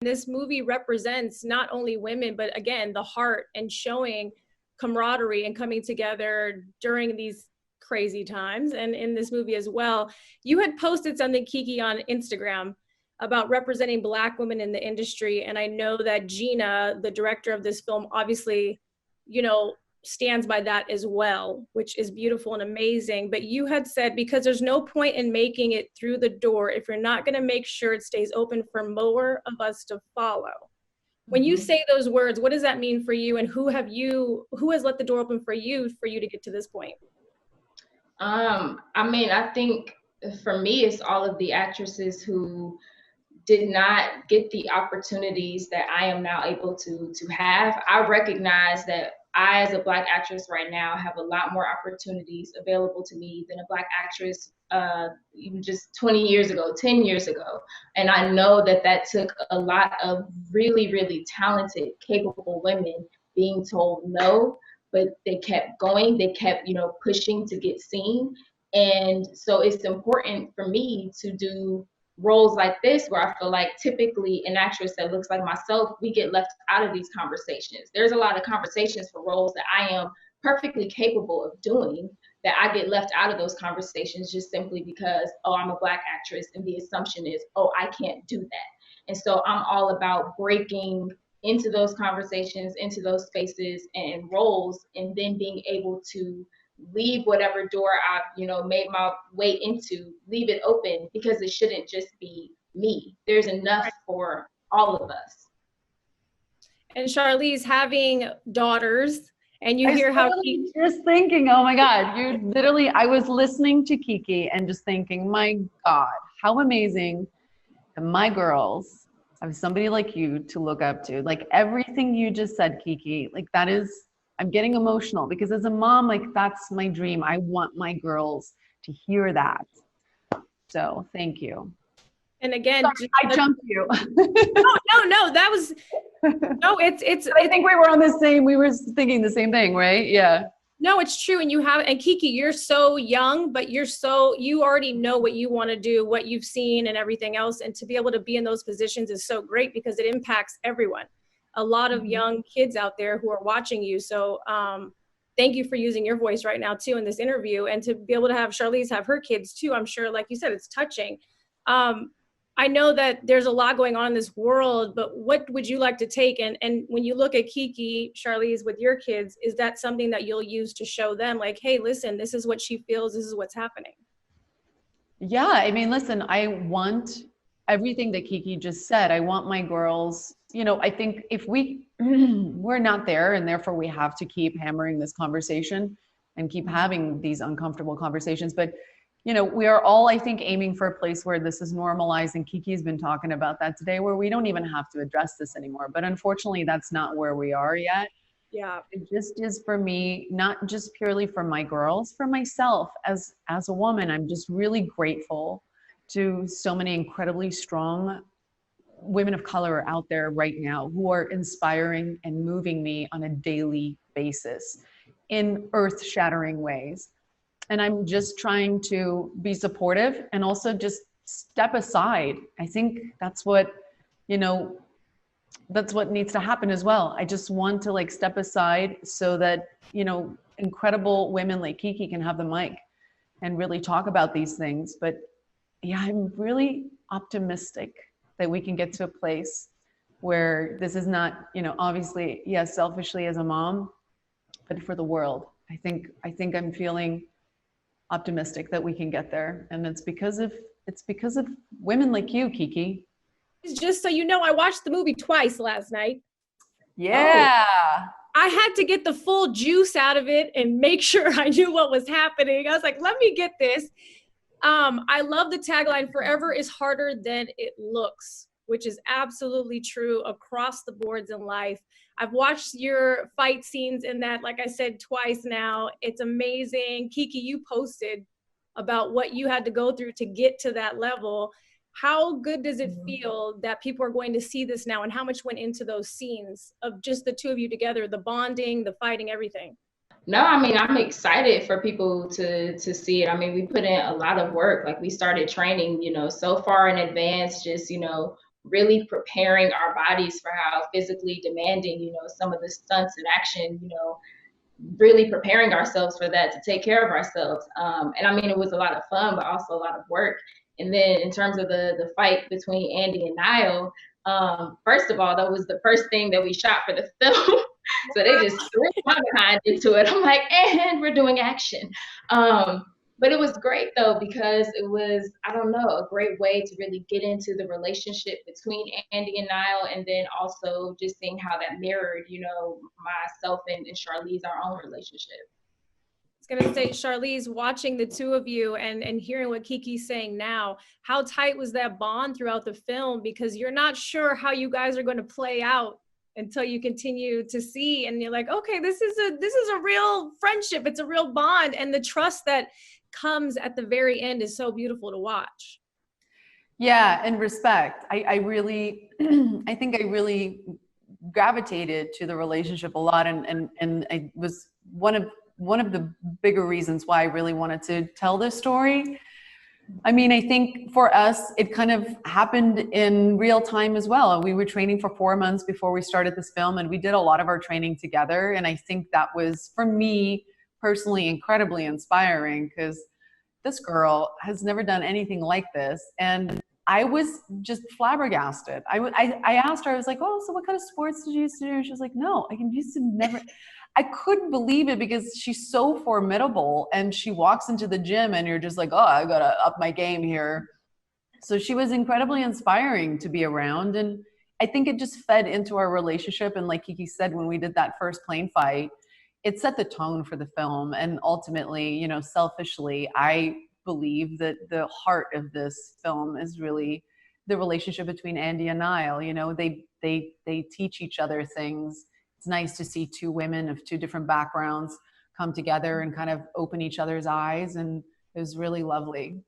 This movie represents not only women, but again, the heart and showing camaraderie and coming together during these crazy times. And in this movie as well, you had posted something, Kiki, on Instagram about representing Black women in the industry. And I know that Gina, the director of this film, obviously, you know, stands by that as well, which is beautiful and amazing. But you had said, because there's no point in making it through the door if you're not going to make sure it stays open for more of us to follow. When you say those words, what does that mean for you, and who has let the door open for you to get to this point? I mean, I think for me, it's all of the actresses who did not get the opportunities that I am now able to have. I recognize that I, as a Black actress right now, have a lot more opportunities available to me than a Black actress even just 20 years ago, 10 years ago. And I know that that took a lot of really, really talented, capable women being told no, but they kept going. They kept, pushing to get seen. And so it's important for me to do roles like this, where I feel like typically an actress that looks like myself, we get left out of these conversations. There's a lot of conversations for roles that I am perfectly capable of doing, that I get left out of those conversations just simply because, oh, I'm a Black actress, and the assumption is, oh, I can't do that. And so I'm all about breaking into those conversations, into those spaces and roles, and then being able to leave whatever door I've, made my way into, leave it open, because it shouldn't just be me. There's enough for all of us. And Charlize, having daughters, and you hear how just thinking, oh my God, you literally, I was listening to Kiki and just thinking, my God, how amazing that my girls have somebody like you to look up to. Like everything you just said, Kiki, like that is, I'm getting emotional because as a mom, like that's my dream. I want my girls to hear that. So thank you. And again, sorry, I jumped you. no, that was, no, it's. I think we were thinking the same thing, right? Yeah. No, it's true. And Kiki, you're so young, but you already know what you want to do, what you've seen and everything else. And to be able to be in those positions is so great because it impacts everyone. A lot of young kids out there who are watching you. So thank you for using your voice right now too in this interview, and to be able to have Charlize have her kids too. I'm sure, like you said, it's touching. I know that there's a lot going on in this world, but what would you like to take? And when you look at Kiki, Charlize, with your kids, is that something that you'll use to show them like, hey, listen, this is what she feels, this is what's happening? Yeah, I mean, listen, I want everything that Kiki just said. I want my girls, I think if we're not there, and therefore we have to keep hammering this conversation and keep having these uncomfortable conversations. But, we are all, I think, aiming for a place where this is normalized. And Kiki's been talking about that today, where we don't even have to address this anymore. But unfortunately, that's not where we are yet. Yeah. It just is for me, not just purely for my girls, for myself as a woman. I'm just really grateful to so many incredibly strong women of color out there right now who are inspiring and moving me on a daily basis in earth-shattering ways. And I'm just trying to be supportive and also just step aside. I think that's what, that's what needs to happen as well. I just want to step aside so that, incredible women like Kiki can have the mic and really talk about these things. But yeah, I'm really optimistic that we can get to a place where this is not, obviously, yes, selfishly as a mom, but for the world. I think I'm feeling optimistic that we can get there. And it's because of women like you, Kiki. Just so you know, I watched the movie twice last night. Yeah. I had to get the full juice out of it and make sure I knew what was happening. I was like, let me get this. I love the tagline, forever is harder than it looks, which is absolutely true across the boards in life. I've watched your fight scenes in that, like I said, twice now. It's amazing. Kiki, you posted about what you had to go through to get to that level. How good does it feel that people are going to see this now, and how much went into those scenes of just the two of you together, the bonding, the fighting, everything? No, I mean, I'm excited for people to see it. I mean, we put in a lot of work. Like we started training, so far in advance, just, really preparing our bodies for how physically demanding, some of the stunts and action, really preparing ourselves for that, to take care of ourselves. And I mean, it was a lot of fun, but also a lot of work. And then in terms of the fight between Andy and Niall, first of all, that was the first thing that we shot for the film. So they just threw my behind into it. I'm like, and we're doing action. But it was great though, because it was, I don't know, a great way to really get into the relationship between Andy and Niall, and then also just seeing how that mirrored, myself and Charlize, our own relationship. I was gonna say, Charlize, watching the two of you and hearing what Kiki's saying now, how tight was that bond throughout the film? Because you're not sure how you guys are going to play out until you continue to see, and you're like, okay, this is a real friendship, it's a real bond, and the trust that comes at the very end is so beautiful to watch. Yeah, and respect. I really, I think I really gravitated to the relationship a lot, and it was one of the bigger reasons why I really wanted to tell this story. I mean, I think for us, it kind of happened in real time as well. We were training for 4 months before we started this film, and we did a lot of our training together. And I think that was, for me personally, incredibly inspiring, because this girl has never done anything like this. And I was just flabbergasted. I asked her, I was like, oh, so what kind of sports did you used to do? She was like, no, I used to never. I couldn't believe it, because she's so formidable, and she walks into the gym and you're just like, oh, I gotta up my game here. So she was incredibly inspiring to be around. And I think it just fed into our relationship. And like Kiki said, when we did that first plane fight, it set the tone for the film. And ultimately, selfishly, I believe that the heart of this film is really the relationship between Andy and Niall. They teach each other things. It's nice to see two women of two different backgrounds come together and kind of open each other's eyes. And it was really lovely.